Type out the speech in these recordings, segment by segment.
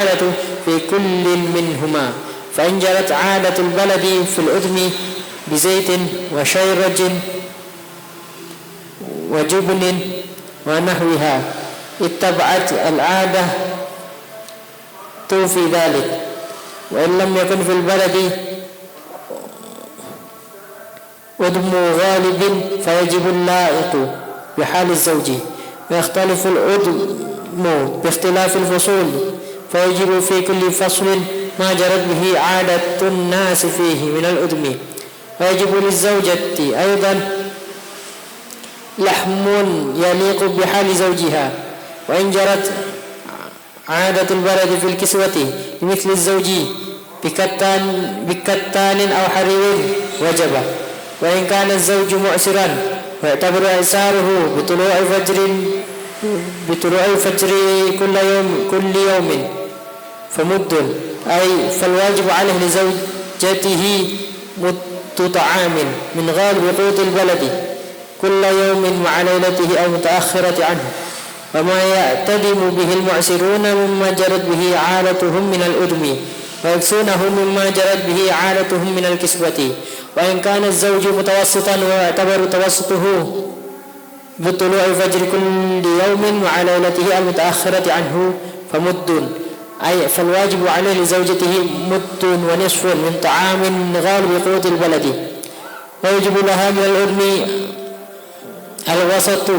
العادة في كل منهما. فإن جرت عادة البلد في الأدم بزيت وشيرج وجبن ونحوها اتبعت العادة في ذلك. وإن لم يكن في البلد أدم غالب فيجب اللائق بحال الزوج. ويختلف الأدم باختلاف الفصول، فيجب في كل فصل ما جرت به عادة الناس فيه من الأدم. ويجب للزوجة أيضا لحم يليق بحال زوجها. وإن جرت عادة البلد في الكسوة مثل الزوج بكتان أو حرير وجب. وإن كان الزوج معسرا ويعتبر إعساره بطلوع الفجر كل يوم فمد، أي فالواجب عليه لزوجته مد طعام من غالب قوت البلد كل يوم مع ليلته أو متأخرة عنه، وما يعتدم به المعسرون مما جرت به عادتهم من الأدم، ويكسونه مما جرت به عادتهم من الكسوة. وإن كان الزوج متوسطا ويعتبر توسطه بطلوع الفجر كل يوم مع ليلته المتأخرة عنه فمد، أي فالواجب عليه لزوجته مد ونصف من طعام غالب قوت البلد. ويجب لها من الأدم الوسط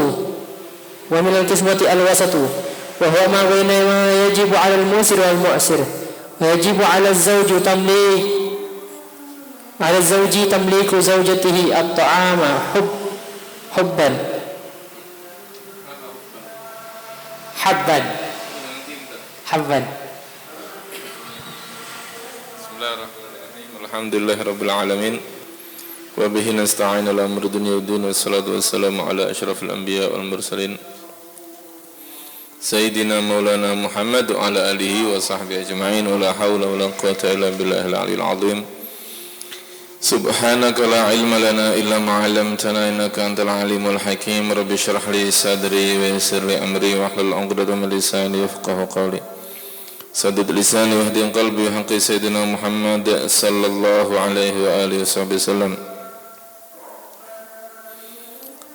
ومن الكسوة الوسط، وهو ما بين ما يجب على الموسر والمعسر. ويجب على الزوج تمليك زوجته الطعام حبا Bismillahirrahmanirrahim. Alhamdulillahirabbil alamin. Wa bihi nasta'inu ala umuri dunya waddin, wassalatu wassalamu ala asyrafil anbiya wal mursalin Sayyidina Maulana Muhammad wa ala alihi wa sahbihi ajma'in. Wa la hawla wa la quwwata illa billahil aliyyil azim. Subhanaka la ilma lana illa ma 'allamtana innaka antal alimul hakim. Rabbi shrah li sadri wa yassir li amri wahlul 'uqdatam min lisani yafqahu qawli. Saddid lisani wahdin qalbi haqqi sayyidina Muhammad sallallahu alaihi wa alihi wasallam.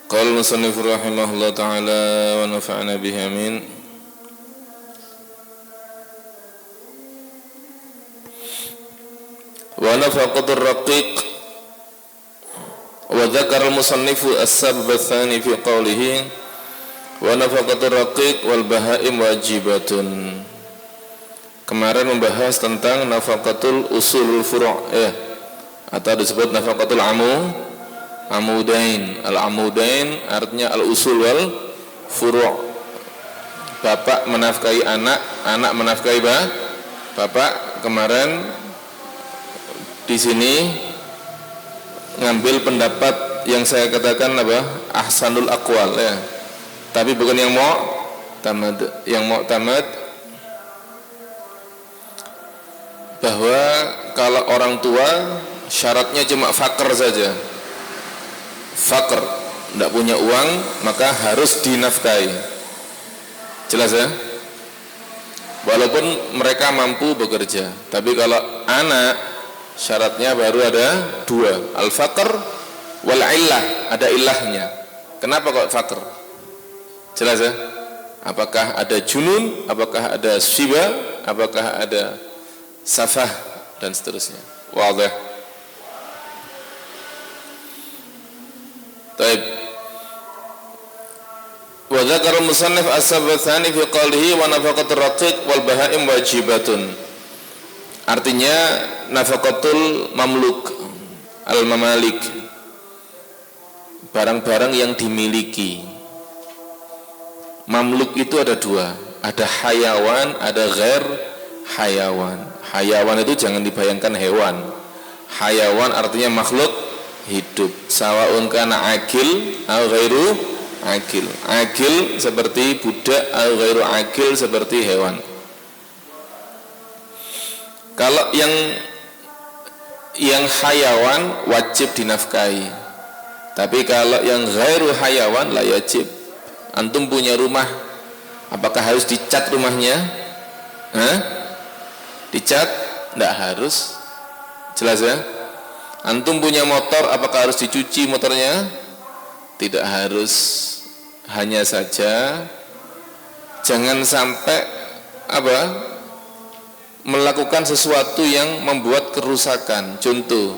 Qala musannif rahimahullah ta'ala wa nafa'ana bihi amin. Wa nafaqatur raqiq. Wa dzakara al-musannifu as-sabab ats-tsani fi qawlihi wa nafaqatur raqiq wal bahaim wajibatun. Kemarin membahas tentang nafaqatul usul furu' atau disebut nafaqatul amudain. Al-amudain artinya al-usul wal furu'. Bapak menafkahi anak, anak menafkahi bapak. Kemarin di sini ngambil pendapat yang saya katakan ahsanul aqwal tapi bukan yang mu'tamad, bahwa kalau orang tua syaratnya cuma fakir saja, tidak punya uang maka harus dinafkahi. Jelas ya? Walaupun mereka mampu bekerja, tapi kalau anak syaratnya baru ada dua, al-faqr wal illah, ada ilahnya. Kenapa kok fakir? Jelas ya? Apakah ada junun, apakah ada shiba, apakah ada safah dan seterusnya. Wadih. Baik. Wa dzakara musannif as-sabab tsani fi qawlihi wa nafaqatur raqiq wal bahaim wajibatun. Artinya nafaqatul mamluk, al-mamalik, barang-barang yang dimiliki. Mamluk itu ada dua, ada hayawan, ada ghair hayawan. Hayawan itu jangan dibayangkan hewan. Hayawan artinya makhluk hidup. Sawaun kana akil atau ghairu akil. Akil seperti budak atau ghairu akil seperti hewan. Kalau yang hayawan wajib dinafkahi. Tapi kalau yang ghairu hayawan la yajib. Antum punya rumah, apakah harus dicat rumahnya? Dicat? Tidak harus. Jelas ya? Antum punya motor, apakah harus dicuci motornya? Tidak harus. Hanya saja jangan sampai melakukan sesuatu yang membuat kerusakan. Contoh,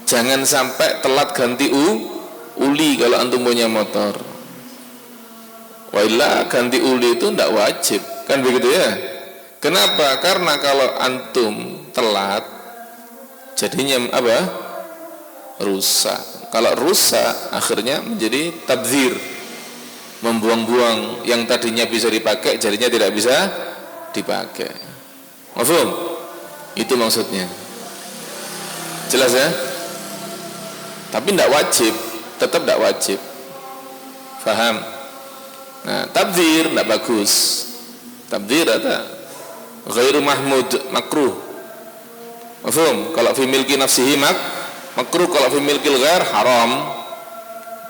jangan sampai telat ganti uli kalau antum punya motor. Wailah ganti uli itu tidak wajib, kan begitu ya? Kenapa? Karena kalau antum telat jadinya rusak. Kalau rusak akhirnya menjadi tabdzir, membuang-buang yang tadinya bisa dipakai jadinya tidak bisa dipakai. Mafhum? Itu maksudnya. Jelas ya? Tapi tidak wajib, tetap tidak wajib. Faham? Nah, tabdzir tidak bagus. Tabdzir ada ghairu mahmud, makruh. Mafhum? Kalau fi milki nafsihi makruh, kalau fi milkil ghair haram.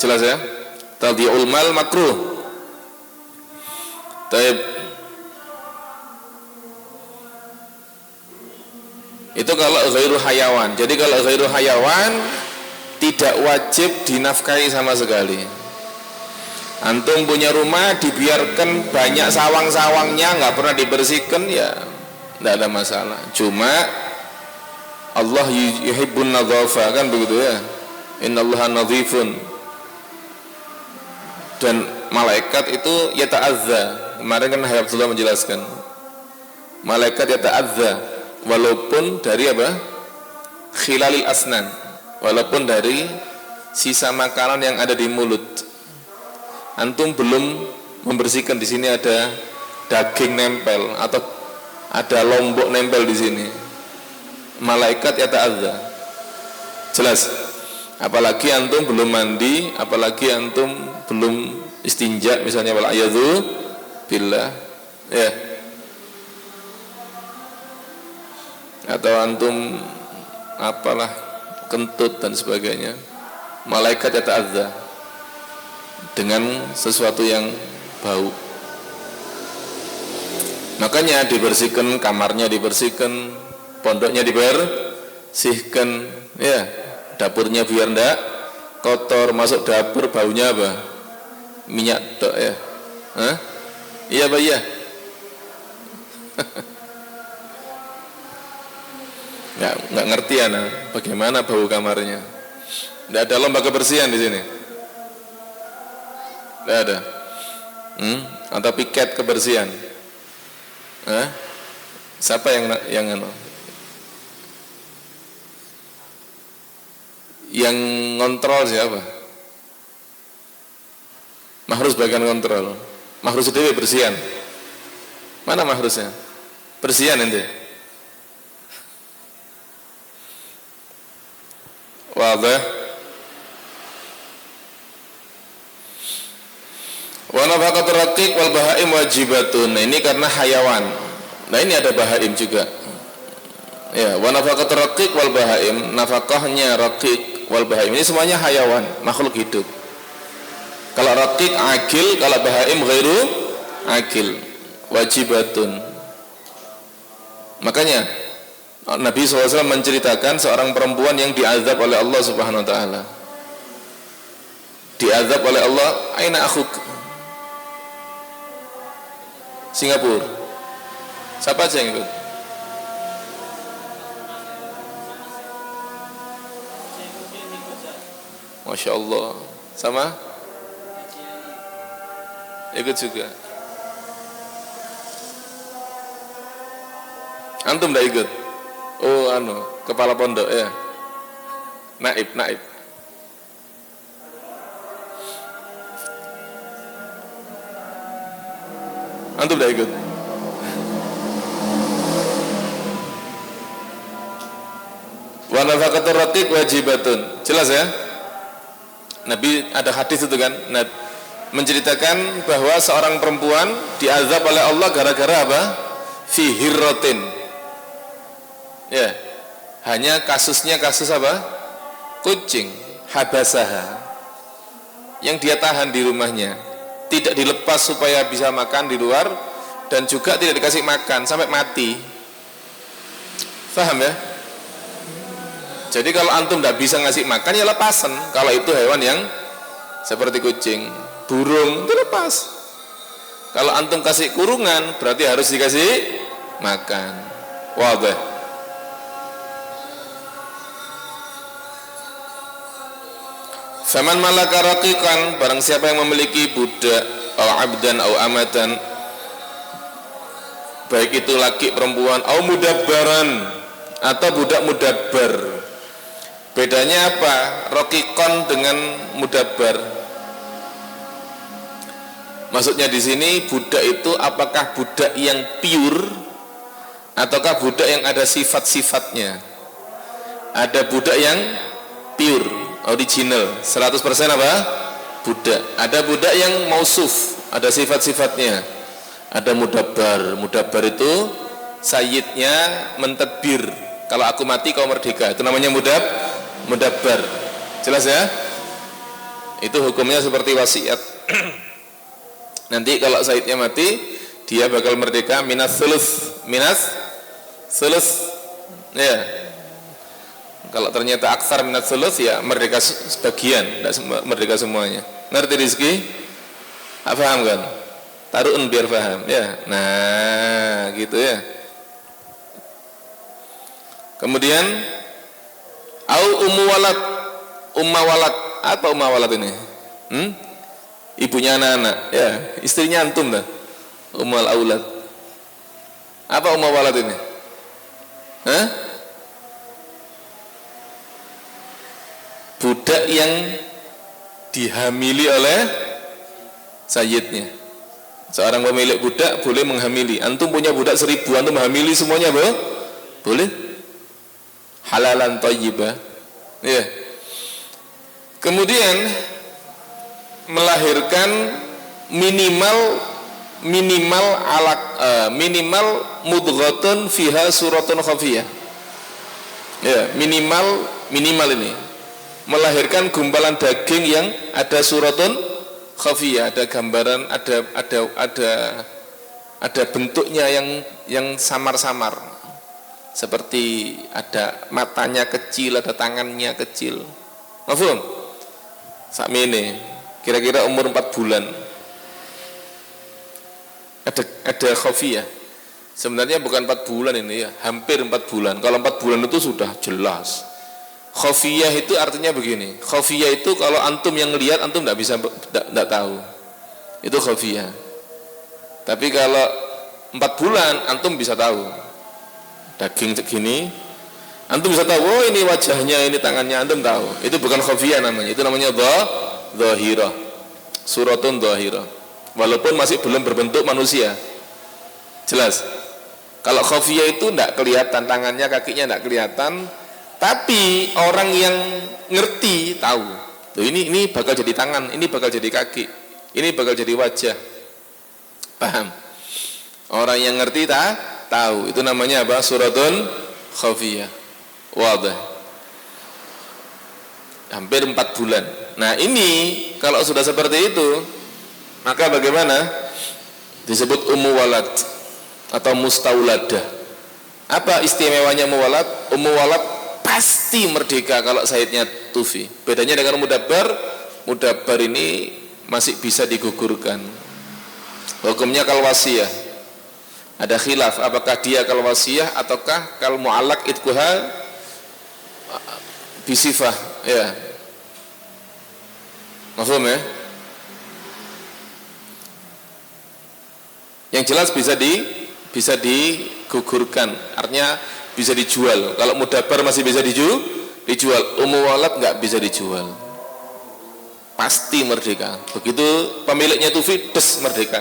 Jelas ya? Tadhi'ul mal makruh. Taib. Itu kalau ghairu hayawan. Jadi kalau ghairu hayawan tidak wajib dinafkahi sama sekali. Antum punya rumah dibiarkan banyak sawang-sawangnya, nggak pernah dibersihkan, ya tidak ada masalah. Cuma Allah yuhibbun nadhafa, kan begitu ya? Innallaha nadhifun. Dan malaikat itu yata'adza. Kemarin kan Abdullah menjelaskan. Malaikat yata'adza walaupun dari khilalil asnan, walaupun dari sisa makanan yang ada di mulut. Antum belum membersihkan, di sini ada daging nempel atau ada lombok nempel di sini. Malaikat yata'adza. Jelas. Apalagi antum belum mandi, apalagi antum belum istinja misalnya, wal a'yadzu billah, ya. Atau antum kentut dan sebagainya. Malaikat yata'adza dengan sesuatu yang bau. Makanya dibersihkan kamarnya, dibersihkan pondoknya, dibersihkan, ya, dapurnya biar ndak kotor. Masuk dapur baunya minyak tok ya. Hah? Iya Pak, iya. nggak ngerti ya, bagaimana bau kamarnya. Nggak ada lomba kebersihan di sini. Nggak ada. Atau piket kebersihan. Siapa yang ngontrol siapa? Mahrus bagian kontrol. Mahrus itu bersihan. Mana mahrusnya? Bersihan ente. Wadah. Wa nafaqatur raqiq wal bahaim wajibatun. Nah, ini karena hayawan. Nah, ini ada bahaim juga. Ya, wa nafaqatur raqiq wal bahaim, nafkahnya raqiq wal bahaim ini semuanya hayawan, makhluk hidup. Kalau raqiq akil, kalau bahaim ghairu akil, wajibatun. Makanya Nabi SAW menceritakan seorang perempuan yang diazab oleh Allah Subhanahu Wa Taala. Diazab oleh Allah, aina akhuk? Singapura. Siapa aja yang ikut? Masya Allah. Sama? Ikut juga. Antum dah ikut? Oh, kepala pondok ya. Naib. Antum dah ikut? Wa nafaqatur raqiq wajibatun. Jelas ya? Nabi ada hadis itu kan, menceritakan bahwa seorang perempuan diazab oleh Allah gara-gara apa? Fi hirratin. Ya. Hanya kasusnya kasus apa? Kucing, habasaha. Yang dia tahan di rumahnya, tidak dilepas supaya bisa makan di luar, dan juga tidak dikasih makan sampai mati. Paham ya? Jadi kalau antum tidak bisa ngasih makan ya lepasan. Kalau itu hewan yang seperti kucing, burung itu lepas. Kalau antum kasih kurungan berarti harus dikasih makan. Wadah. Faman malaka raqiqan, barang siapa yang memiliki budak au abdan au amatan, baik itu laki perempuan, au mudabbaran atau budak mudabbar. Bedanya apa? Raqiqan dengan mudabbar. Maksudnya di sini budak itu apakah budak yang pure ataukah budak yang ada sifat-sifatnya? Ada budak yang pure, original, 100% apa? Budak. Ada budak yang mausuf, ada sifat-sifatnya. Ada mudabbar. Mudabbar itu sayyidnya mentadbir. Kalau aku mati kau merdeka. Itu namanya mudabbar. Jelas ya? Itu hukumnya seperti wasiat. Nanti kalau sayyidnya mati, dia bakal merdeka minas sulus. Ya. Kalau ternyata aksar minat sulus ya merdeka sebagian, tidak merdeka semuanya. Ngerti Rizki? Paham kan? Taruhun biar paham ya. Nah, gitu ya. Kemudian au umma walad. Apa umma walad ini? Ibunya anak-anak, ya, istrinya antum dah. Ummul aulad. Apa umma walad ini? Budak yang dihamili oleh sayyidnya. Seorang pemilik budak boleh menghamili. Antum punya budak 1000, antum menghamili semuanya boleh? Halalan thayyibah. Ya. Kemudian melahirkan minimal mudghatun fiha suratun khafiyah. Ya, minimal ini melahirkan gumpalan daging yang ada suratun khafiyah, ada gambaran, ada bentuknya yang samar-samar, seperti ada matanya kecil, ada tangannya kecil. Mafhum? Sakmene kira-kira umur 4 bulan ada khafiyah. Sebenarnya bukan 4 bulan ini ya, hampir 4 bulan. Kalau 4 bulan itu sudah jelas. Khafiyah itu artinya begini. Khafiyah itu kalau antum yang lihat antum tidak tahu. Itu khafiyah. Tapi kalau 4 bulan antum bisa tahu. Daging segini antum bisa tahu, oh ini wajahnya, ini tangannya, antum tahu. Itu bukan khafiyah namanya. Itu namanya dhahirah. Suratun dhahirah. Walaupun masih belum berbentuk manusia. Jelas. Kalau khafiyah itu tidak kelihatan tangannya, kakinya tidak kelihatan. Tapi orang yang ngerti tahu. Tuh, ini bakal jadi tangan, ini bakal jadi kaki, ini bakal jadi wajah. Paham? Orang yang ngerti tahu. Itu namanya apa? Suratun khafiyah. Wadah. Hampir 4 bulan. Nah, ini kalau sudah seperti itu, maka bagaimana? Disebut ummu walad atau mustauladah. Apa istimewanya ummu walad? Ummu walad pasti merdeka kalau sayyidnya tufi. Bedanya dengan mudabbar ini masih bisa digugurkan. Hukumnya kal wasiyah. Ada khilaf apakah dia kal wasiyah ataukah kal mu'allaq itquha bisifah, ya. Mafhum ya? Yang jelas bisa digugurkan. Artinya bisa dijual. Kalau mudabbar masih bisa dijual. Ummu walad nggak bisa dijual. Pasti merdeka. Begitu pemiliknya tufi, des merdeka.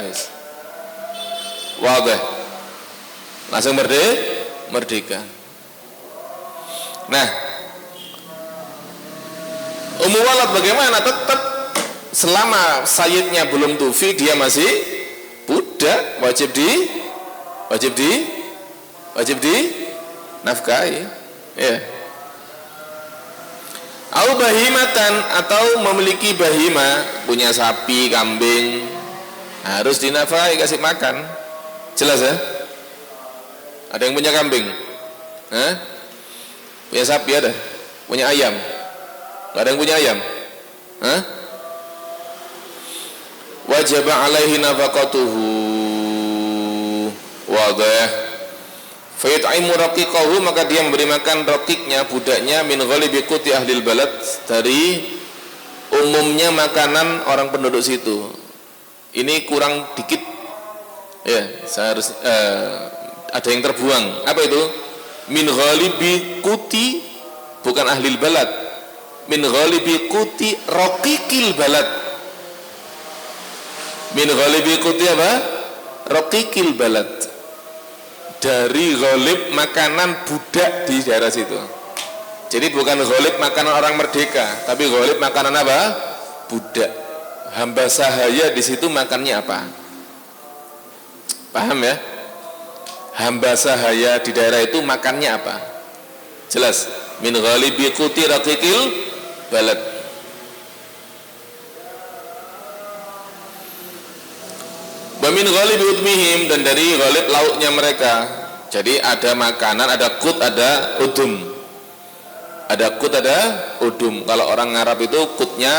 Wadah. Langsung merdeka. Nah, ummu walad bagaimana? Tetap selama sayyidnya belum tufi, dia masih budak, wajib di nafkahi, ya. Au bahimatan, atau memiliki bahima, punya sapi, kambing, harus dinafkahi, kasih makan. Jelas ya? Ada yang punya kambing? Hah? Punya sapi ada? Punya ayam? Gak ada yang punya ayam? Hah? Wajib alaihi nafaqatuhu. Wadah. Fayut'imu raqiqahu, maka dia memberi makan raqiqnya, budaknya, min ghalibi quti ahlil balad, dari umumnya makanan orang penduduk situ. Ini kurang dikit ya, seharusnya ada yang terbuang. Apa itu? Min ghalibi quti, bukan ahlil balad, min ghalibi quti raqiqil balad. Min ghalibi quti apa? Raqiqil balad, dari ghalib makanan budak di daerah situ. Jadi bukan ghalib makanan orang merdeka, tapi ghalib makanan apa? Budak. Hamba sahaya di situ makannya apa? Paham ya? Hamba sahaya di daerah itu makannya apa? Jelas. Min ghalibi quti raqiqil balad. Wa min ghalibi udmihim, dan dari ghalib lauknya mereka. Jadi ada makanan, ada kut, ada udum. Ada kut, ada udum. Kalau orang Arab itu kutnya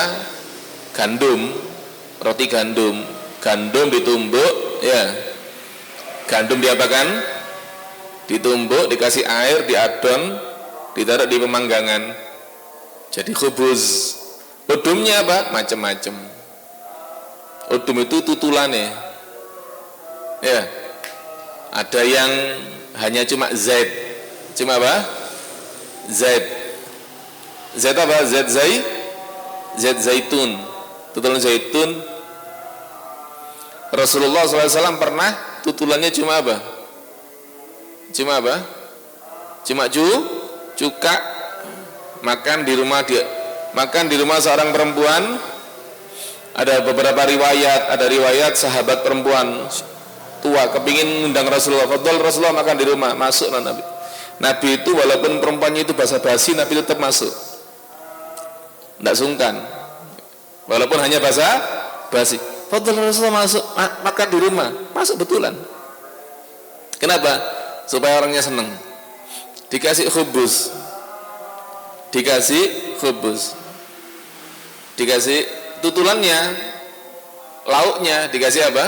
gandum, roti gandum. Gandum ditumbuk, ya. Gandum diapakan? Ditumbuk, dikasih air, diadon, ditaruh di pemanggangan. Jadi khubuz. Udumnya apa? Macam-macam. Udum itu tutulannya. Ya. Ada yang hanya cuma zait. Cuma apa? Zait. Zait apa? Zait zaitun. Tutulan zaitun. Rasulullah SAW pernah tutulannya cuma apa? Cuma apa? Cuma cuka. Makan di rumah dia. Makan di rumah seorang perempuan. Ada beberapa riwayat. Ada riwayat sahabat perempuan tua kepingin undang Rasulullah. Fadol Rasulullah makan di rumah. Masuk Nabi. Nabi itu walaupun perempuannya itu basa-basi, Nabi tetap masuk. Tidak sungkan. Walaupun hanya basa-basi. Fadol Rasulullah masuk, makan di rumah. Masuk betulan. Kenapa? Supaya orangnya senang. Dikasih khubuz. Dikasih khubuz. Dikasih tutulannya, lauknya dikasih apa?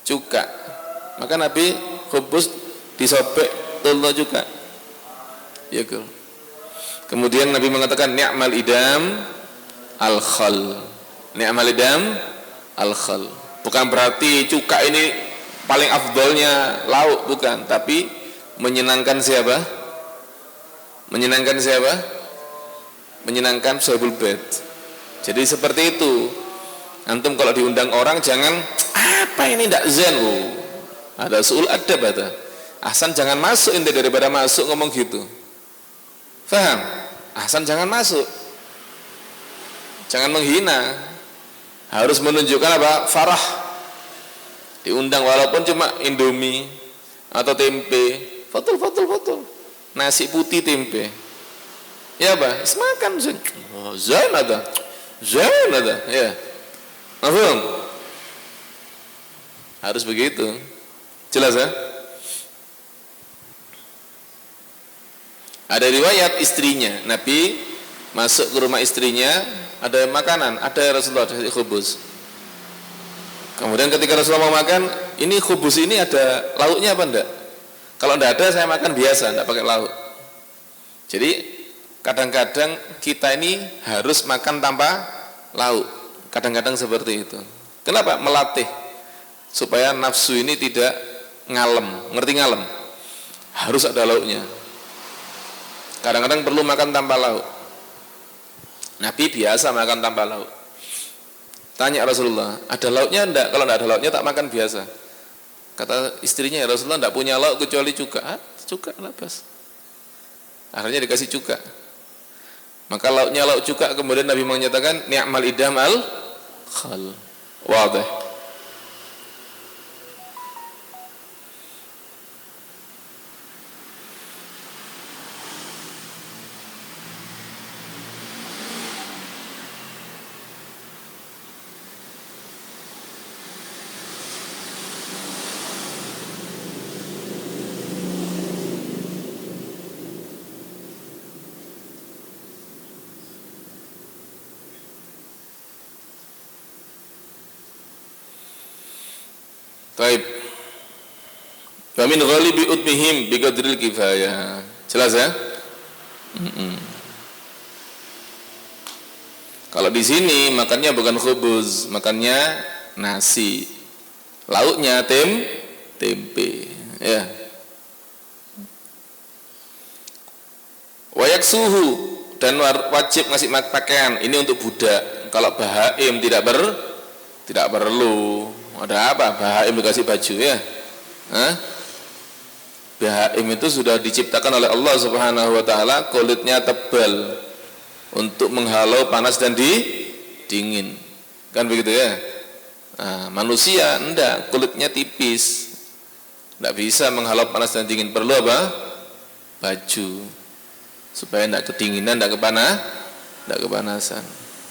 Cuka. Maka Nabi khubuz disobek telur juga. Ya, kemudian Nabi mengatakan ni'mal idam al-khal. Ni'mal idam al-khal. Bukan berarti cuka ini paling afdolnya lauk, bukan, tapi menyenangkan siapa? Menyenangkan siapa? Menyenangkan sahibul bait. Jadi seperti itu. Antum kalau diundang orang jangan apa ini ndak zen. Ada suul adab ada. Ahsan jangan masuk inti daripada masuk ngomong gitu. Faham? Ahsan jangan masuk. Jangan menghina. Harus menunjukkan apa? Farah. Diundang walaupun cuma Indomie atau tempe. Fotul. Nasi putih tempe. Ya apa? Semakan zen. Oh, zen ada. Ya. Mahfum? Harus begitu. Jelas ya? Ada riwayat istrinya, Nabi masuk ke rumah istrinya, ada makanan, ada Rasulullah dari khubuz. Kemudian ketika Rasulullah mau makan, ini khubuz ini ada lauknya apa enggak? Kalau enggak ada, saya makan biasa, enggak pakai lauk. Jadi kadang-kadang kita ini harus makan tanpa lauk. Kadang-kadang seperti itu. Kenapa? Melatih supaya nafsu ini tidak ngalem. Ngerti ngalem? Harus ada lauknya. Kadang-kadang perlu makan tanpa lauk. Nabi biasa makan tanpa lauk. Tanya Rasulullah, ada lauknya enggak? Kalau enggak ada lauknya tak makan biasa. Kata istrinya, ya Rasulullah enggak punya lauk kecuali cuka. Cuka labas. Akhirnya dikasih cuka. Maka lauknya lauk cuka. Kemudian Nabi menyatakan ni'mal idam al-khal. Wadah. Baik. Wa min ghalibi utmihim bi qadril kifayah. Jelas ya? Kalau di sini makannya bukan khubuz, makannya nasi. Lauknya tempe, ya. Wayak suhu, dan wajib ngasih pakaian. Ini untuk budak. Kalau bahaim tidak perlu. Ada apa? Bahaim dikasih baju, ya. Bahaim itu sudah diciptakan oleh Allah Subhanahu wa taala, kulitnya tebal untuk menghalau panas dan dingin. Kan begitu ya? Nah, manusia enggak, kulitnya tipis. Enggak bisa menghalau panas dan dingin. Perlu apa? Baju. Supaya enggak kedinginan, enggak kepanasan.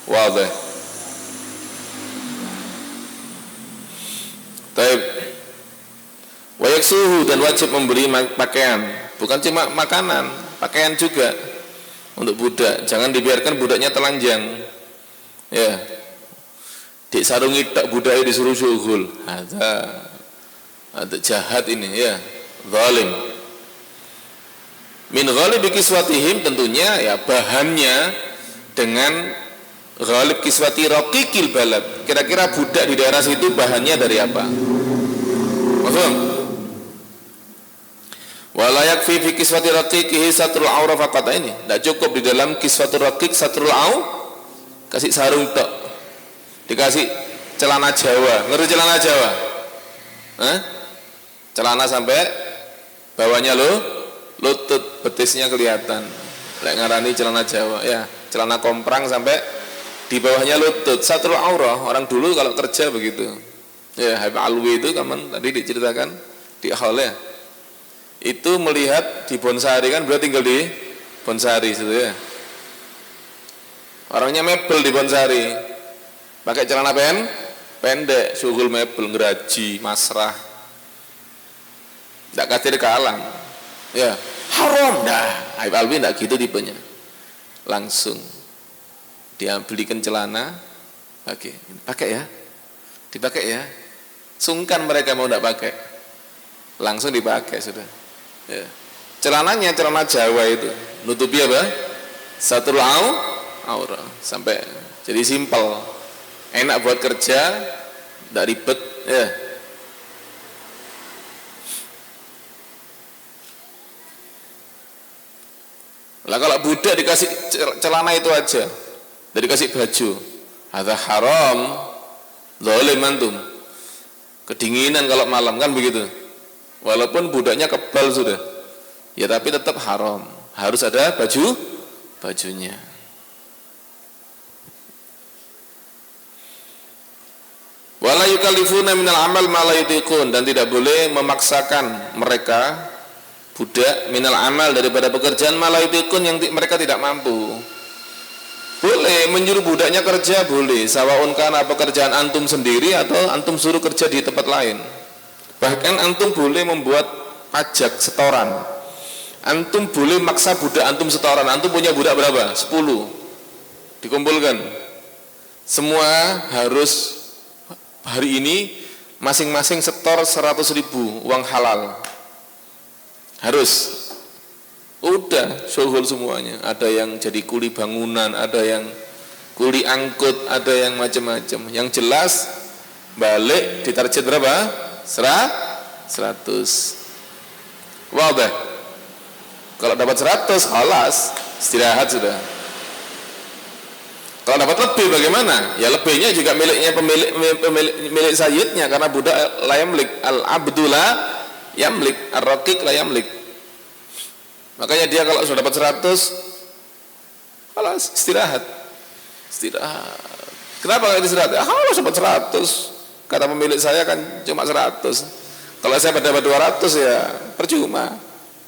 Wadah. Baik. Wayak suhu, dan wajib memberi pakaian. Bukan cuma makanan, pakaian juga untuk budak. Jangan dibiarkan budaknya telanjang. Ya. Dik sarungi tak budaknya disuruh syughul. Ada jahat ini, ya. Zalim. Min ghalibi kiswatihim, tentunya ya bahannya dengan ghalib kiswati raqiqil balad. Kira-kira budak di daerah situ bahannya dari apa? Paham? Wala yakfi fi kiswati raqiqihi satrul aura faqat. Ini tidak cukup di dalam kiswatul raqiq satrul au, kasih sarung tok, dikasih celana Jawa. Ngerti celana Jawa? Celana sampai bawahnya lutut, betisnya kelihatan. Lek ngarani celana Jawa, ya, celana komprang sampai di bawahnya lutut, satrul aura. Orang dulu kalau kerja begitu. Ya, Habib Alwi itu kapan tadi diceritakan di hall, ya. Itu melihat di Bonsari, kan beliau tinggal di Bonsari situ, ya. Orangnya mebel di Bonsari, pakai celana pendek, syughul mebel, ngeraji, masrah, tidak katir ke alam, ya, haram dah. Habib Alwi tidak gitu tipenya, langsung dia belikan celana, pakai ya, dipakai ya, sungkan mereka mau tidak pakai, langsung dipakai sudah. Ya. Celananya celana Jawa itu nutupi apa? Satrul aura sampai jadi simpel, enak buat kerja, tidak ribet, ya. Lah kalau budak dikasih celana itu aja, dan dikasih baju, ada haram, zalim antum, kedinginan kalau malam, kan begitu. Walaupun budaknya kebal sudah, ya tapi tetap haram. Harus ada bajunya. Wala yukallifuna minal amal ma la yutiqun, dan tidak boleh memaksakan mereka budak minal amal daripada pekerjaan ma la yutiqun yang mereka tidak mampu. Boleh menyuruh budaknya kerja, boleh. Sawaun kana pekerjaan antum sendiri atau antum suruh kerja di tempat lain. Bahkan antum boleh membuat pajak setoran. Antum boleh maksa budak antum setoran. Antum punya budak berapa? 10. Dikumpulkan. Semua harus hari ini masing-masing setor 100.000 uang halal. Harus. Udah syughul semuanya. Ada yang jadi kuli bangunan, ada yang kuli angkut, ada yang macam-macam. Yang jelas balik di target berapa? 100. Wadah. Kalau dapat 100, halas, istirahat sudah. Kalau dapat lebih bagaimana? Ya lebihnya juga miliknya pemilik sayyidnya, karena budak la yamlik, al-abdullah yamlik, ar-raqiq la yamlik. Makanya dia kalau sudah dapat 100, halas, istirahat. Kenapa kalau istirahat? Halas dapat 100. Kata pemilik saya kan cuma 100. Kalau saya dapat 200 ya percuma.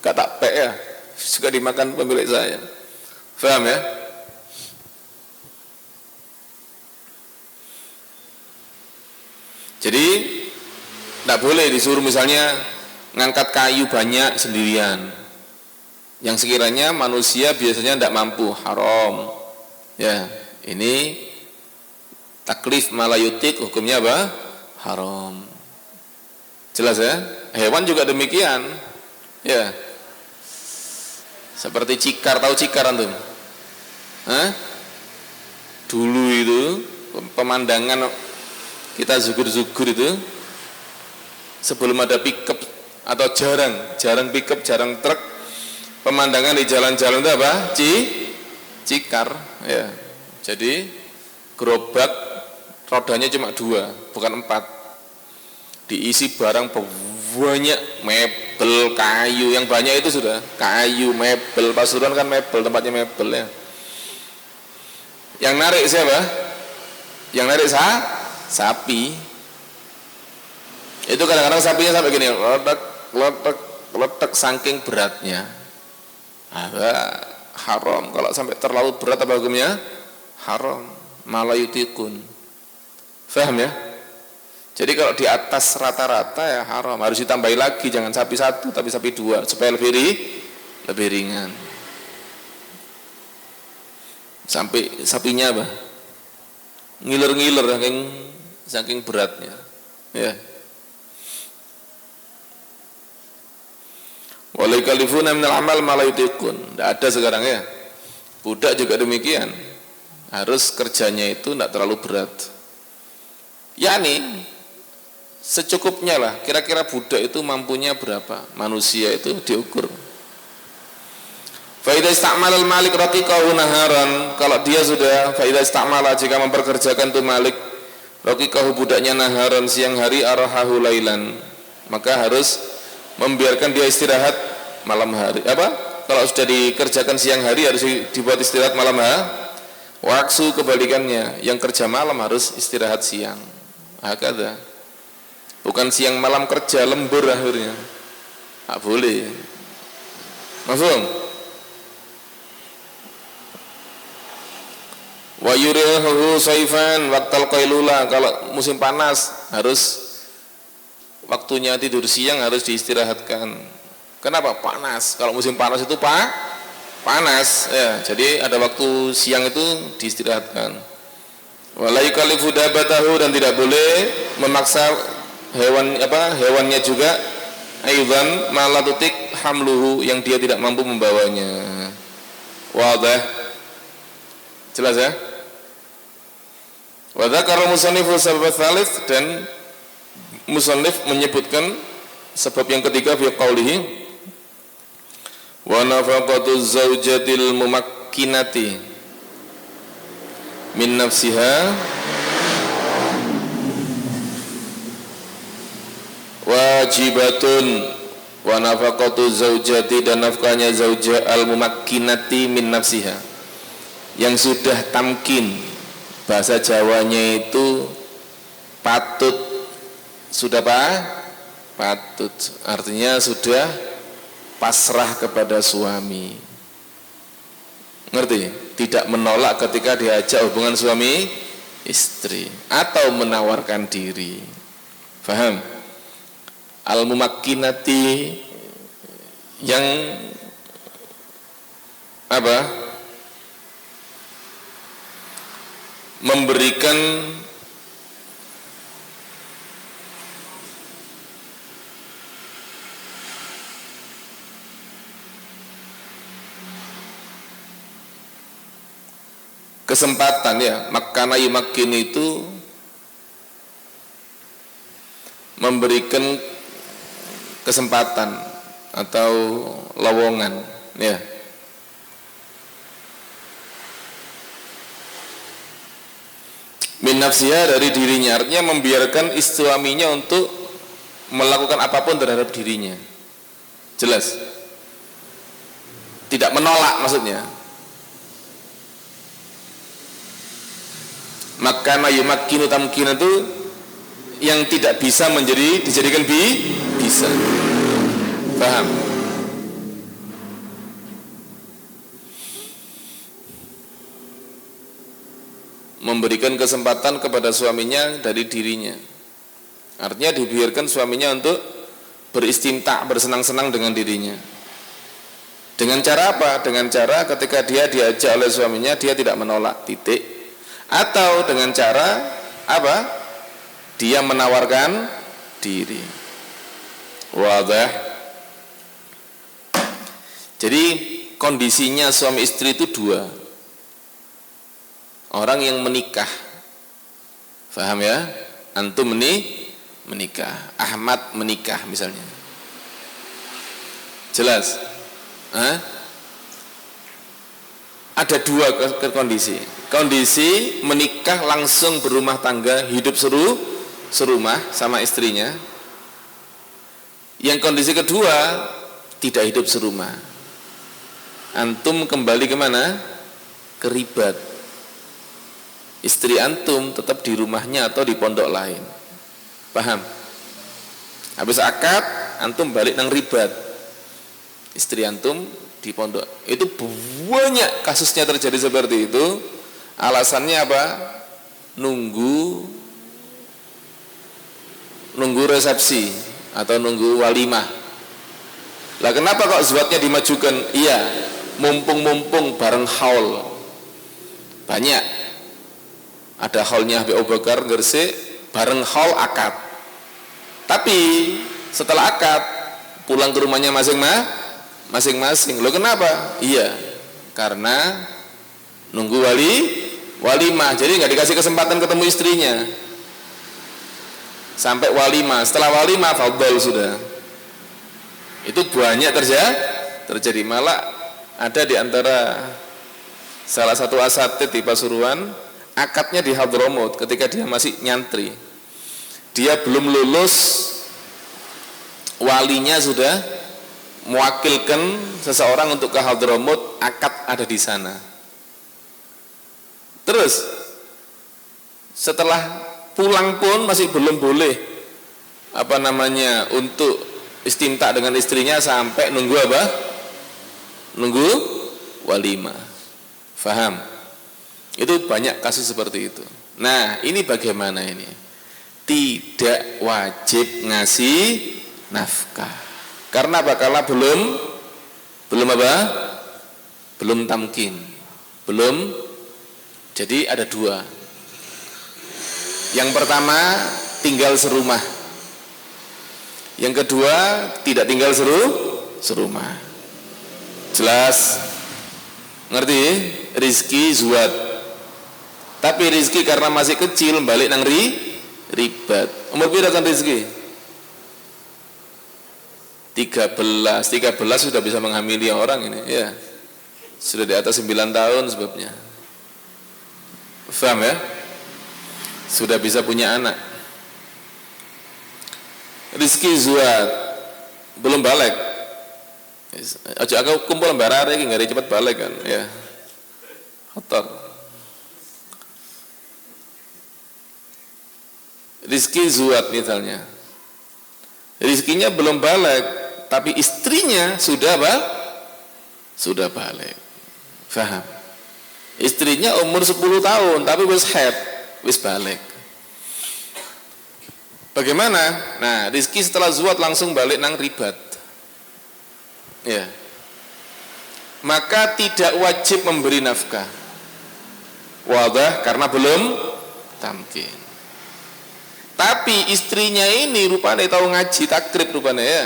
Gak tak pek ya. Juga dimakan pemilik saya. Paham ya? Jadi tidak boleh disuruh misalnya ngangkat kayu banyak sendirian. Yang sekiranya manusia biasanya tidak mampu, haram. Ya, ini taklif malayutik, hukumnya apa? Haram. Jelas ya? Hewan juga demikian. Ya. Seperti cikar, tahu cikar antum? Hah? Dulu itu pemandangan kita zugur-zugur itu sebelum ada pickup atau jarang pickup, jarang truk, pemandangan di jalan-jalan itu apa? Cikar, ya. Jadi gerobak rodanya cuma 2, bukan 4. Diisi barang banyak, mebel, kayu, yang banyak itu sudah kayu, mebel. Pasuruan kan mebel, tempatnya mebel ya. Yang narik siapa? Yang narik sapi. Itu kadang-kadang sapinya sampai gini, letek saking beratnya. Haram. Kalau sampai terlalu berat apa hukumnya? Haram. Malayutikun. Faham ya? Jadi kalau di atas rata-rata ya haram. Harus ditambahi lagi, jangan sapi 1 tapi sapi 2 supaya lebih ringan. Sampai sapinya apa? Ngiler-ngiler saking beratnya. Ya. Wala yukalifuna minal amal ma la yutiqun. Tidak ada sekarang ya. Budak juga demikian. Harus kerjanya itu tidak terlalu berat. Yani secukupnya lah. Kira-kira budak itu mampunya berapa? Manusia itu diukur. Fa idza istamala al-malik raqiqahu naharan, kalau dia sudah fa idza istamala, jika memperkerjakan tu malik raqiqahu budaknya naharan siang hari, arahahu lailan, maka harus membiarkan dia istirahat malam hari. Kalau sudah dikerjakan siang hari harus dibuat istirahat malam hari. Waktu kebalikannya, yang kerja malam harus istirahat siang. Hakada. Bukan siang malam kerja, lembur akhirnya. Tak boleh. Mafhum? Wa yurihu saifan waqtal qailula, kalau musim panas harus waktunya tidur siang harus diistirahatkan. Kenapa? Panas. Kalau musim panas itu panas ya. Jadi ada waktu siang itu diistirahatkan. Wala yukallifu dabatahu, dan tidak boleh memaksa hewannya juga aidan malatutik hamluhu, yang dia tidak mampu membawanya. Wadah. Jelas ya? Wa dzakara musannifu sabab tsalits, dan musannif menyebutkan sebab yang ketiga fi qaulihi wa nafaqatu zaujatil mumakkinati min nafsiha wajibatun, wa nafaqatu zaujati, dan nafkahnya zaujah al mumakkinati min nafsiha, yang sudah tamkin, bahasa Jawanya itu patut, sudah patut, artinya sudah pasrah kepada suami. Ngerti? Tidak menolak ketika diajak hubungan suami istri atau menawarkan diri. Faham? Al-mumakkinati, yang memberikan kesempatan ya. Makkana yumakkin itu memberikan kesempatan atau lowongan ya. Min nafsiha, dari dirinya, artinya membiarkan suaminya untuk melakukan apapun terhadap dirinya. Jelas? Tidak menolak maksudnya. Makana yumakkinu tamkin itu yang tidak bisa dijadikan bisa. Paham? Memberikan kesempatan kepada suaminya dari dirinya, artinya dibiarkan suaminya untuk beristimta, bersenang-senang dengan dirinya. Dengan cara apa? Dengan cara ketika dia diajak oleh suaminya dia tidak menolak, titik. Atau dengan cara apa? Dia menawarkan diri. Wadah. Jadi kondisinya suami istri itu dua. Orang yang menikah, paham ya? Antum menikah, Ahmad menikah misalnya. Jelas? Ada dua kondisi. Kondisi menikah langsung berumah tangga, hidup serumah sama istrinya. Yang kondisi kedua, tidak hidup serumah. Antum kembali kemana? Ke ribat. Istri antum tetap di rumahnya atau di pondok lain. Paham? Habis akad, antum balik nang ribat. Istri antum di pondok. Itu banyak kasusnya terjadi seperti itu. Alasannya apa? Nunggu resepsi atau nunggu walimah. Lah kenapa kok zuatnya dimajukan? Iya, mumpung bareng haul. Banyak. Ada haulnya Habib Abu Bakar Gresik bareng haul akad. Tapi setelah akad pulang ke rumahnya masing-masing. Loh kenapa? Iya, karena nunggu walimah. Jadi nggak dikasih kesempatan ketemu istrinya. Sampai walimah. Setelah walimah fadhol sudah. Itu banyak terjadi. Malah ada di antara salah satu asatid di Pasuruan, akadnya di Hadramut ketika dia masih nyantri. Dia belum lulus, walinya sudah mewakilkan seseorang untuk ke Hadramut, akad ada di sana. Terus setelah pulang pun masih belum boleh untuk istimta dengan istrinya sampai nunggu apa? Nunggu walimah. Faham? Itu banyak kasus seperti itu. Nah, ini bagaimana ini? Tidak wajib ngasih nafkah. Karena apa? Karena belum apa? Belum tamkin. Belum. Jadi ada dua. Yang pertama, tinggal serumah. Yang kedua, tidak tinggal serumah. Jelas? Ngerti? Rizki zuat. Tapi rizki karena masih kecil balik nang ribat. Umur berapa kan rizki? 13 sudah bisa menghamili orang ini, ya. Sudah di atas 9 tahun sebabnya. Paham ya? Sudah bisa punya anak. Rizki zuat belum balik. Aja aku kumpul barare iki ngari cepat balik kan, ya. Kotor. Rizki zuat misalnya, rizkinya belum balik, tapi istrinya sudah sudah balik. Faham? Istrinya umur 10 tahun, tapi wis balik. Bagaimana? Nah, rizki setelah zuat langsung balik nang ribat. Ya. Maka tidak wajib memberi nafkah. Wadah karena belum tamkin. Tapi istrinya ini rupanya tahu ngaji takrib rupanya ya.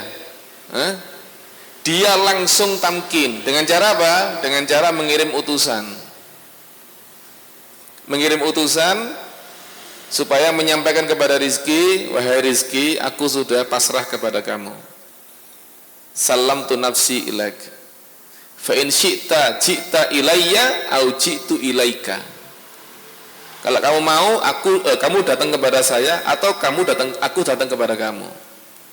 Dia langsung tamkin. Dengan cara apa? Dengan cara mengirim utusan. Mengirim utusan supaya menyampaikan kepada Rizki, wahai Rizki, aku sudah pasrah kepada kamu. Salam tu nafsi ilaik. Fa in syi'ta ji'ta ilayya au ji'tu ilaika. Kalau kamu mau, kamu datang kepada saya, atau aku datang kepada kamu.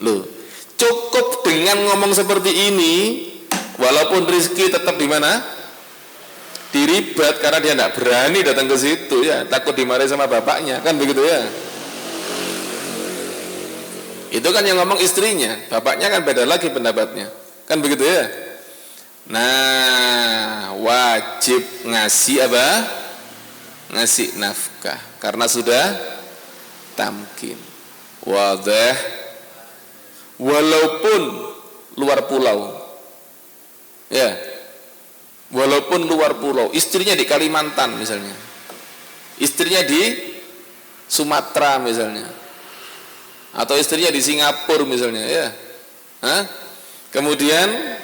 Loh, cukup dengan ngomong seperti ini, walaupun rizki tetap di mana? Di ribat, karena dia tidak berani datang ke situ, ya, takut dimarahi sama bapaknya, kan begitu ya? Itu kan yang ngomong istrinya, bapaknya kan beda lagi pendapatnya, kan begitu ya? Nah, wajib ngasih apa? Ngasih nafkah karena sudah tamkin. Wadah. Walaupun luar pulau, ya, walaupun luar pulau, istrinya di Kalimantan misalnya, istrinya di Sumatera misalnya, atau istrinya di Singapura misalnya, ya, Hah? Kemudian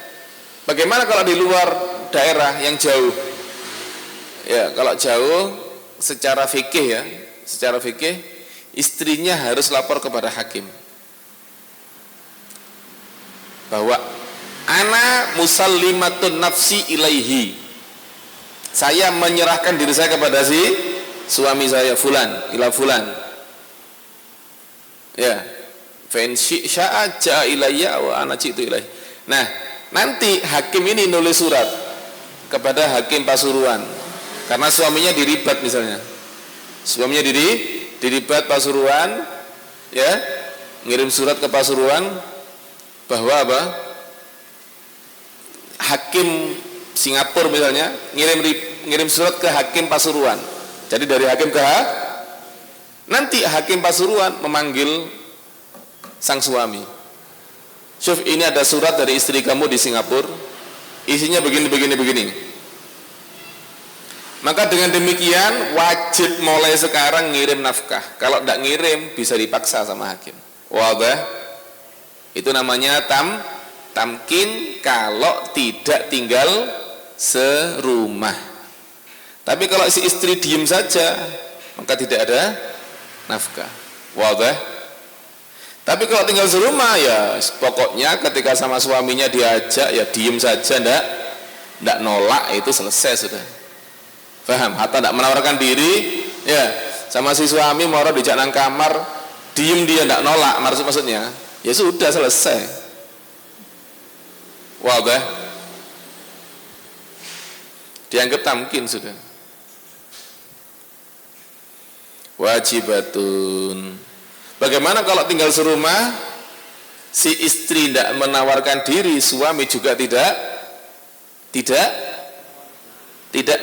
bagaimana kalau di luar daerah yang jauh? Ya, kalau jauh secara fikih istrinya harus lapor kepada hakim bahwa ana musallimatun nafsi ilaihi, saya menyerahkan diri saya kepada si suami saya fulan ila fulan, ya fa in syaa jaa ilayya wa ana jitu ilaihi. Nah, nanti hakim ini nulis surat kepada hakim Pasuruan karena suaminya diribat, misalnya suaminya diribat Pasuruan, ya, ngirim surat ke Pasuruan bahwa apa, hakim Singapura misalnya ngirim surat ke hakim Pasuruan. Jadi dari hakim ke nanti hakim Pasuruan memanggil sang suami. Syuf, ini ada surat dari istri kamu di Singapura, isinya begini. Maka dengan demikian wajib mulai sekarang ngirim nafkah. Kalau tidak ngirim bisa dipaksa sama hakim. Wadah. Itu namanya tamkin kalau tidak tinggal serumah. Tapi kalau si istri diem saja, maka tidak ada nafkah. Wadah. Tapi kalau tinggal serumah, ya pokoknya ketika sama suaminya diajak, ya diem saja, ndak nolak, itu selesai sudah. Paham? Hatta tidak menawarkan diri, ya sama si suami mau dijak nang kamar, diem dia ndak nolak, maksudnya, ya sudah selesai. Wadah. Dianggap tamkin sudah. Wajibatun. Bagaimana kalau tinggal serumah, si istri tidak menawarkan diri, suami juga tidak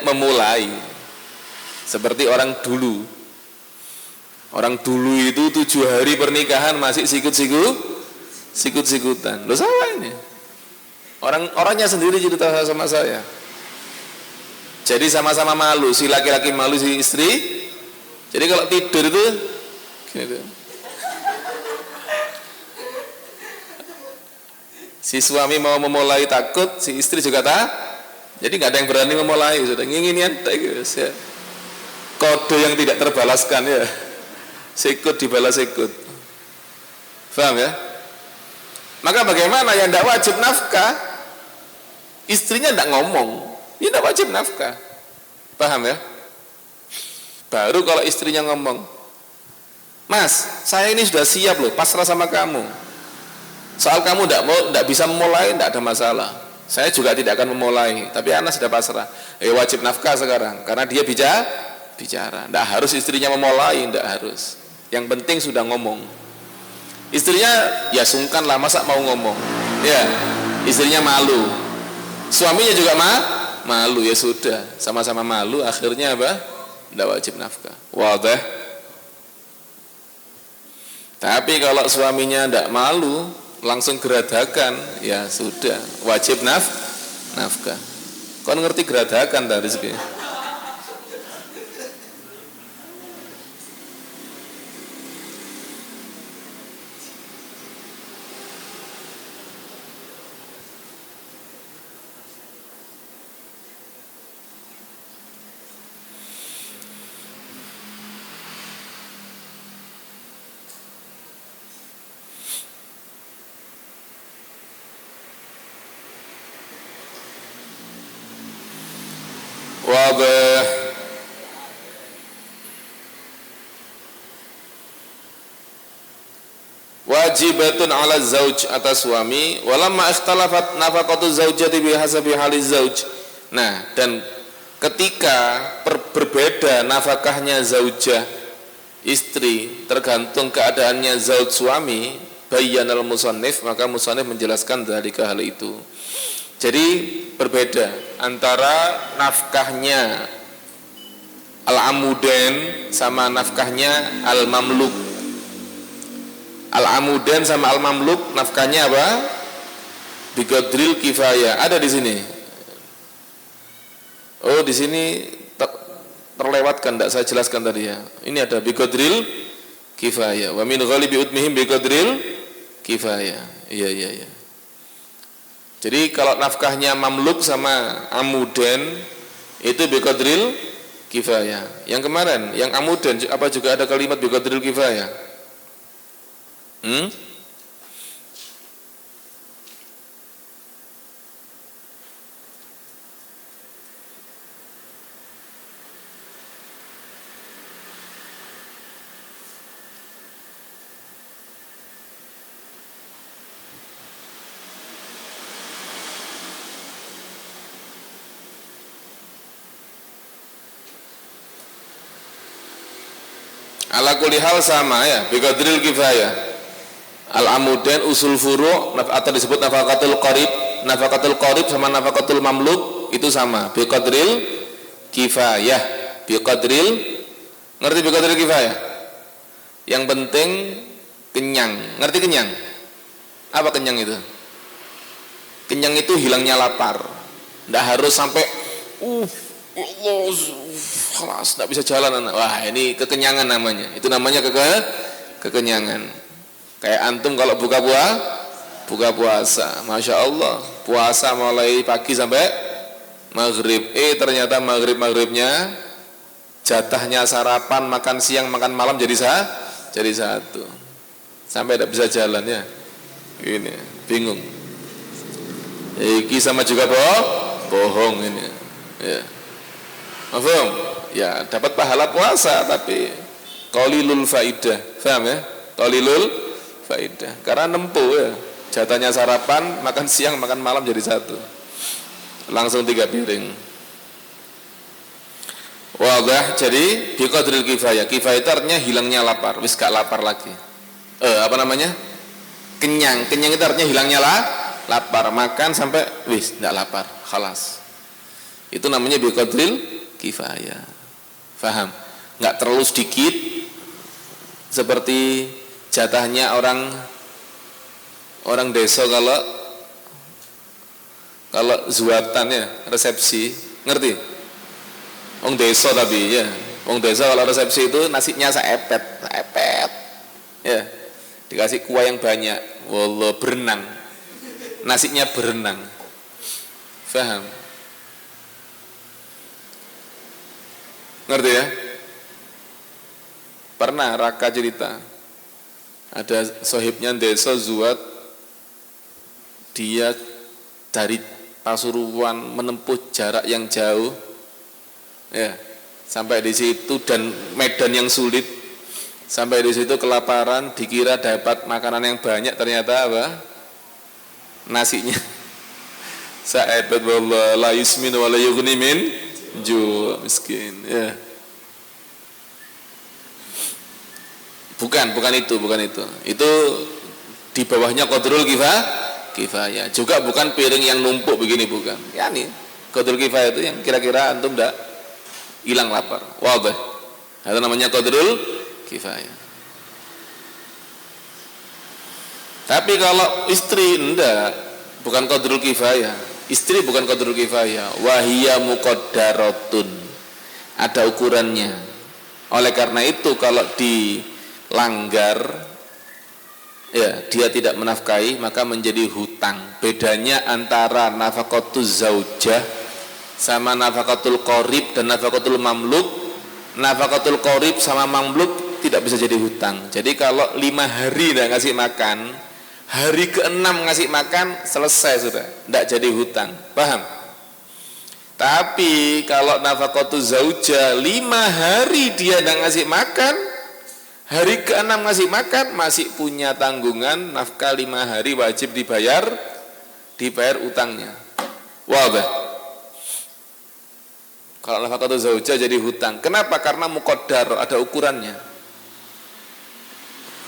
memulai. Seperti orang dulu itu 7 hari pernikahan masih sikut-sikutan. Loh, salah ini. Orangnya sendiri cerita sama saya. Jadi sama-sama malu, si laki-laki malu, si istri. Jadi kalau tidur itu gitu. Si suami mau memulai takut, si istri juga jadi nggak ada yang berani memulai, sudah nginginian, ya. Kode yang tidak terbalaskan, ya. Sikut dibalas sikut. Paham ya? Maka bagaimana yang tidak wajib nafkah? Istrinya tidak ngomong, ini tidak wajib nafkah. Paham ya? Baru kalau istrinya ngomong, Mas, saya ini sudah siap loh, pasrah sama kamu. Soal kamu tidak bisa memulai, tidak ada masalah. Saya juga tidak akan memulai, tapi anak sudah pasrah. Wajib nafkah sekarang, karena dia bicara. Tidak harus istrinya memulai, tidak harus. Yang penting sudah ngomong. Istrinya ya sungkan lah, masa mau ngomong. Ya, istrinya malu. Suaminya juga malu, ya sudah, sama-sama malu. Akhirnya apa? Tidak wajib nafkah. Wadah. Tapi kalau suaminya tidak malu, langsung geradakan, ya sudah, wajib nafkah. Kau ngerti geradakan tadi sih? Wadah. Wajibatun ala zauj, atas suami, walamma ikhtalafat nafaqatu zaujati bihasabi haliz zauj. Nah, dan ketika berbeda nafkahnya zaujah, istri, tergantung keadaannya zauj suami, bayyanal musannif, maka musannif menjelaskan dari hal itu. Jadi berbeda antara nafkahnya al-amudan sama nafkahnya al-mamluk. Al-amudan sama al-mamluk nafkahnya apa? Biqadril kifayah. Ada di sini. Oh, di sini terlewatkan, tidak saya jelaskan tadi ya. Ini ada biqadril kifayah. Wa min ghalibi utmihim biqadril kifayah. Iya. Jadi kalau nafkahnya mamluk sama amudan itu biqadril kifayah. Yang kemarin, yang amudan apa juga ada kalimat biqadril kifayah? Ala kulli hal sama ya, biqadril kifayah. Al-amudan usul furu' atau disebut nafaqatul qarib. Nafaqatul qarib sama nafaqatul mamluk itu sama, biqadril kifayah. Biqadril, ngerti biqadril kifayah? Yang penting kenyang. Ngerti kenyang? Apa kenyang itu? Kenyang itu hilangnya lapar. Nggak harus sampai Allah, kelas nggak bisa jalan anak. Wah, ini kekenyangan namanya. Itu namanya kekenyangan. Kayak antum kalau buka puasa, masya Allah, puasa mulai pagi sampai maghrib. Ternyata maghribnya jatahnya sarapan, makan siang, makan malam jadi satu. Sampai tidak bisa jalan ya. Ini bingung. Iki sama juga bohong ini. Ya. Mafhum? Ya, dapat pahala puasa tapi qalilul faidah. Paham ya? Qalilul faidah. Karena nempuh ya. Jatahnya sarapan, makan siang, makan malam jadi satu. Langsung 3 piring. Wadah, jadi biqadril kifayah. Kifayah itu artinya hilangnya lapar, wis gak lapar lagi. Apa namanya? Kenyang. Kenyang itu artinya hilangnya lapar, makan sampai wis enggak lapar, khalas. Itu namanya biqadril kifayah. Faham? Nggak terlalu sedikit seperti jatahnya orang desa kalau zuatan ya, resepsi, ngerti? Wong desa tapi ya. Wong desa kalau resepsi itu nasinya saepet. Ya. Dikasih kuah yang banyak. Wallah berenang. Nasinya berenang. Faham? Ngerti ya? Pernah Raka cerita ada sohibnya desa zuat, dia dari Pasuruan menempuh jarak yang jauh ya, sampai di situ dan medan yang sulit, sampai di situ kelaparan, dikira dapat makanan yang banyak, ternyata apa? Nasinya sa'abat wallah la yusmin wa la yughni min ju', miskin ya. Bukan itu. Itu di bawahnya qadrul kifayah. Juga bukan piring yang numpuk begini, bukan. Ya nih, qadrul kifayah itu yang kira-kira antum enggak hilang lapar. Wadah. Itu namanya qadrul kifayah. Tapi kalau istri enggak, bukan qadrul kifayah. Istri bukan qadrul kifayah, wahiyya muqaddaratun. Ada ukurannya. Oleh karena itu kalau dilanggar ya, dia tidak menafkahi, maka menjadi hutang. Bedanya antara nafaqatuz zaujah sama nafaqatul qarib dan nafaqatul mamluk. Nafaqatul qarib sama mamluk tidak bisa jadi hutang. Jadi kalau 5 hari tidak ngasih makan, hari ke-6 ngasih makan, selesai sudah, tidak jadi hutang. Paham? Tapi kalau nafaqatuz zaujah 5 hari dia tidak ngasih makan, hari ke-6 ngasih makan, masih punya tanggungan nafkah 5 hari, wajib dibayar utangnya. Wadah. Kalau nafaqatuz zaujah jadi hutang. Kenapa? Karena muqaddar, ada ukurannya.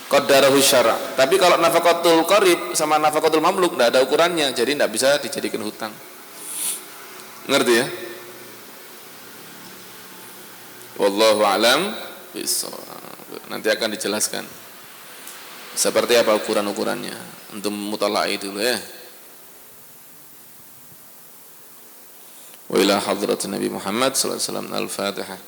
Qaddarahu syara'. Tapi kalau nafaqatul qarib sama nafaqatul mamluk tidak ada ukurannya, jadi tidak bisa dijadikan hutang. Ngerti ya? Wallahu a'lam bishawab. Nanti akan dijelaskan seperti apa ukuran-ukurannya. Untuk mutala'i dulu ya. Wa ila hadratin Nabi Muhammad sallallahu alaihi wasallam. Al-Fatihah.